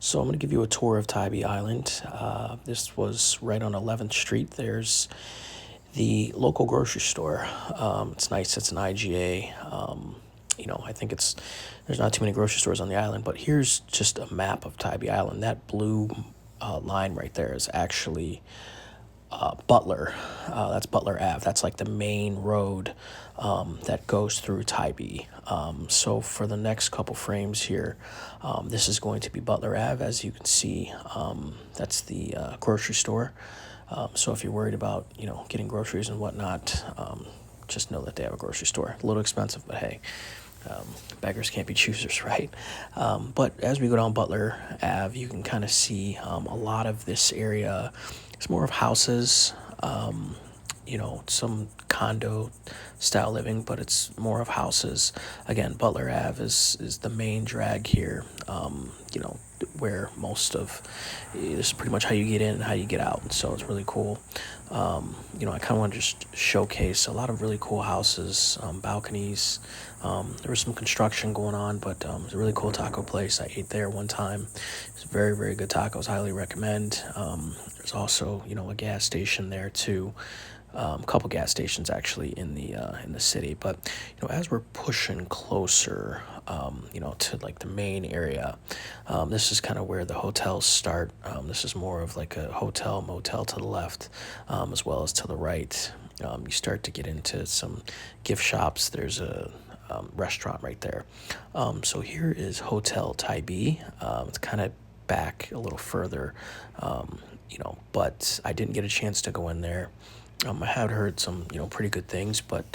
So I'm going to give you a tour of Tybee Island. This was right on 11th Street. There's the local grocery store. It's nice. It's an IGA. I think there's not too many grocery stores on the island, but here's just a map of Tybee Island. That blue line right there is actually Butler. That's Butler Ave. That's like the main road that goes through Tybee. So for the next couple frames here, this is going to be Butler Ave. As you can see, that's the grocery store. So if you're worried about, getting groceries and whatnot, just know that they have a grocery store. A little expensive, but hey, beggars can't be choosers, right? But as we go down Butler Ave, you can kind of see a lot of this area. It's more of houses, some condo style living, but it's more of houses. Again, Butler Ave is the main drag here, where most of this is pretty much how you get in and how you get out. So it's really cool. I kind of want to just showcase a lot of really cool houses, balconies. There was some construction going on, but it was a really cool taco place. I ate there one time. It's very, very good tacos. Highly recommend. There's also, a gas station there too. A couple gas stations actually in the city. But as we're pushing closer, to like the main area, this is kind of where the hotels start. This is more of like a hotel motel to the left, as well as to the right. You start to get into some gift shops. There's a restaurant right there. So here is Hotel Tybee. It's kind of back a little further, but I didn't get a chance to go in there. I had heard some, pretty good things, but,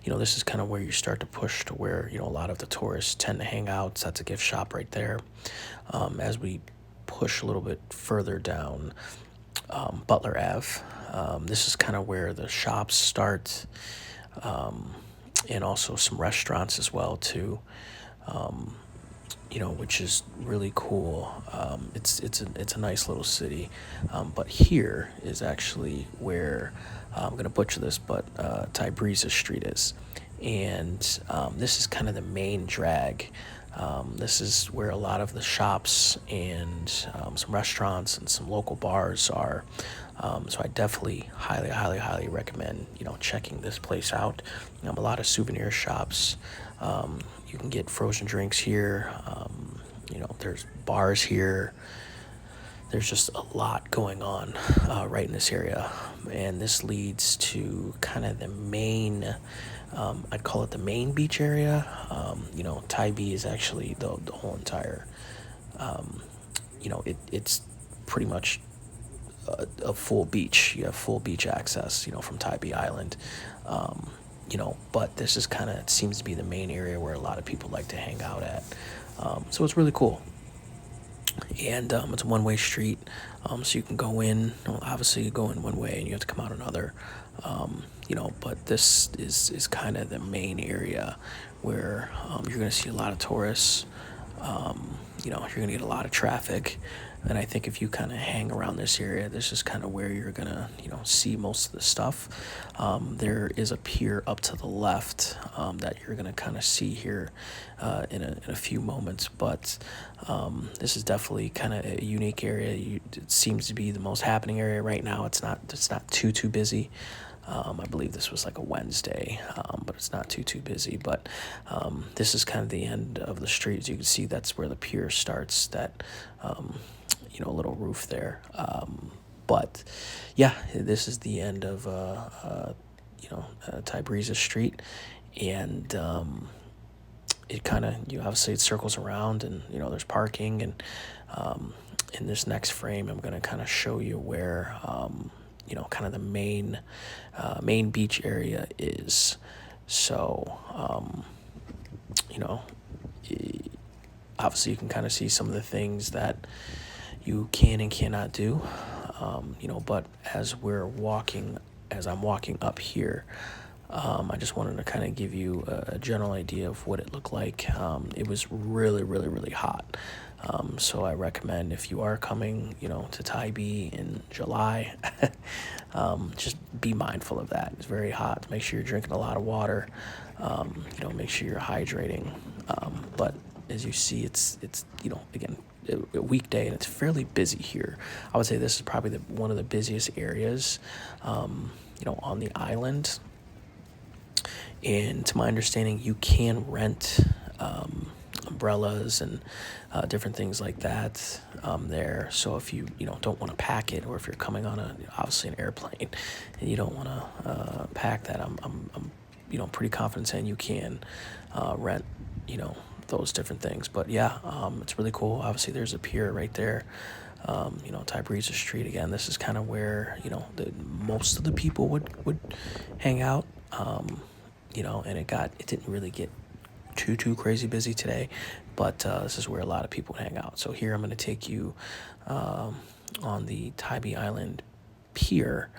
this is kind of where you start to push to where, a lot of the tourists tend to hang out. So that's a gift shop right there. As we push a little bit further down Butler Ave, this is kind of where the shops start, and also some restaurants as well, too. Which is really cool. It's a nice little city, but here is actually where I'm gonna butcher this, but Tybreeza Street is, and this is kind of the main drag. This is where a lot of the shops and some restaurants and some local bars are. So I definitely highly recommend checking this place out. A lot of souvenir shops. You can get frozen drinks here. There's bars here. There's just a lot going on right in this area, and this leads to kind of the main, I'd call it the main beach area. Tybee is actually the whole entire, it's pretty much a full beach. You have full beach access, from Tybee Island. But this is kind of, it seems to be the main area where a lot of people like to hang out at. So it's really cool. And it's a one-way street, so you can go in. Well, obviously, you go in one way and you have to come out another. But this is kind of the main area where you're going to see a lot of tourists. You're going to get a lot of traffic. And I think if you kind of hang around this area, this is kind of where you're going to, see most of the stuff. There is a pier up to the left that you're going to kind of see here in a few moments. But this is definitely kind of a unique area. It seems to be the most happening area right now. It's not too busy. I believe this was like a Wednesday, but it's not too busy. But this is kind of the end of the street. As you can see, that's where the pier starts, that, little roof there. But yeah, this is the end of, Tybreeza Street. And it kind of, obviously it circles around, and, there's parking. And in this next frame, I'm going to kind of show you where, kind of the main beach area is. So, obviously you can kind of see some of the things that you can and cannot do, but as I'm walking up here, I just wanted to kind of give you a general idea of what it looked like. It was really, really, really hot. So I recommend, if you are coming, to Tybee in July, just be mindful of that. It's very hot. Make sure you're drinking a lot of water. Make sure you're hydrating. But as you see, it's again, a weekday, and it's fairly busy here. I would say this is probably one of the busiest areas, on the island. And to my understanding, you can rent umbrellas and different things like that there. So if you don't want to pack it, or if you're coming on obviously an airplane and you don't want to pack that, I'm pretty confident saying you can rent those different things. But yeah, it's really cool. Obviously, there's a pier right there. Tybreeza Street again. This is kind of where most of the people would hang out. And it didn't really get too crazy busy today, but this is where a lot of people hang out. So here I'm going to take you on the Tybee Island Pier,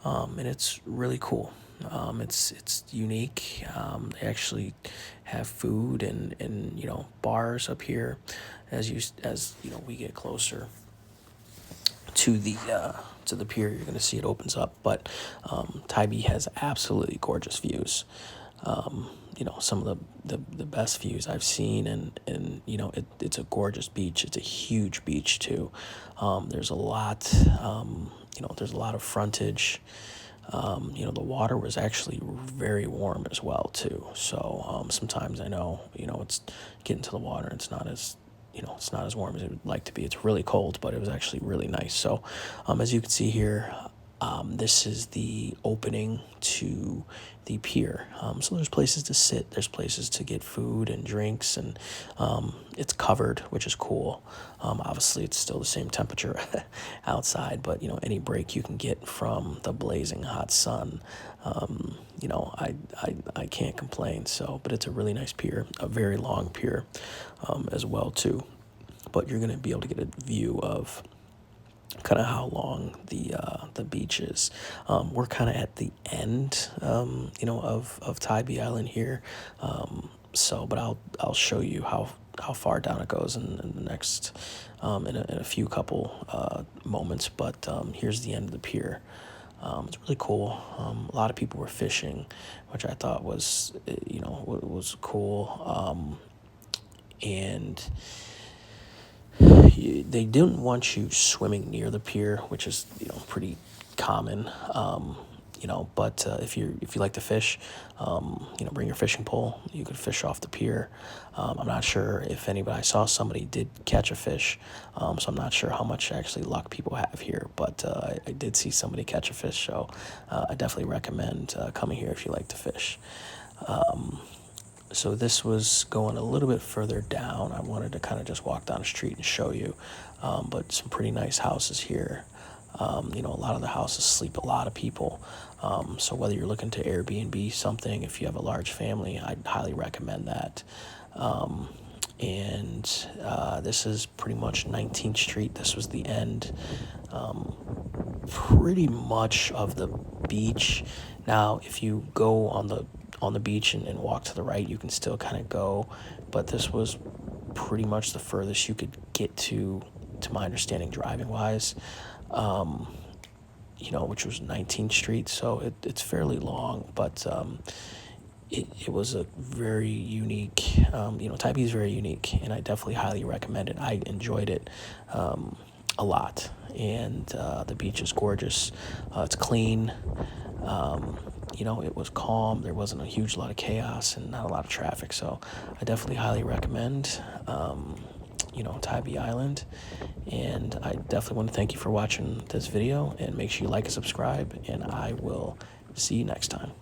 and it's really cool. It's unique. They actually have food and bars up here as we get closer to the pier. You're going to see it opens up, but Tybee has absolutely gorgeous views. Some of the best views I've seen, and it's a gorgeous beach. It's a huge beach too. There's a lot of frontage. The water was actually very warm as well too. So sometimes I know it's getting to the water, and it's not as warm as it would like to be. It's really cold, but it was actually really nice. So as you can see here, this is the opening to the pier. So there's places to sit, there's places to get food and drinks, and it's covered, which is cool. Obviously, it's still the same temperature outside, but any break you can get from the blazing hot sun, I can't complain. So, but it's a really nice pier, a very long pier as well too. But you're going to be able to get a view of kind of how long the beach is. We're kind of at the end, of Tybee Island here. But I'll show you how far down it goes in the next in a few couple moments. But here's the end of the pier. It's really cool. A lot of people were fishing, which I thought was cool. And they didn't want you swimming near the pier, which is pretty common. But if you like to fish, bring your fishing pole. You could fish off the pier. I'm not sure if anybody, I saw somebody did catch a fish, so I'm not sure how much actually luck people have here, but I did see somebody catch a fish, so I definitely recommend coming here if you like to fish. So this was going a little bit further down. I wanted to kind of just walk down the street and show you, but some pretty nice houses here. A lot of the houses sleep a lot of people. So whether you're looking to Airbnb something, if you have a large family, I'd highly recommend that. This is pretty much 19th Street. This was the end, pretty much of the beach. Now, if you go on the beach and walk to the right, you can still kind of go, but this was pretty much the furthest you could get to my understanding, driving wise, which was 19th Street. So it's fairly long, but it was a very unique, Tybee is very unique, and I definitely highly recommend it. I enjoyed it a lot, and the beach is gorgeous. It's clean. It was calm. There wasn't a huge lot of chaos and not a lot of traffic. So I definitely highly recommend, Tybee Island. And I definitely want to thank you for watching this video, and make sure you like and subscribe, and I will see you next time.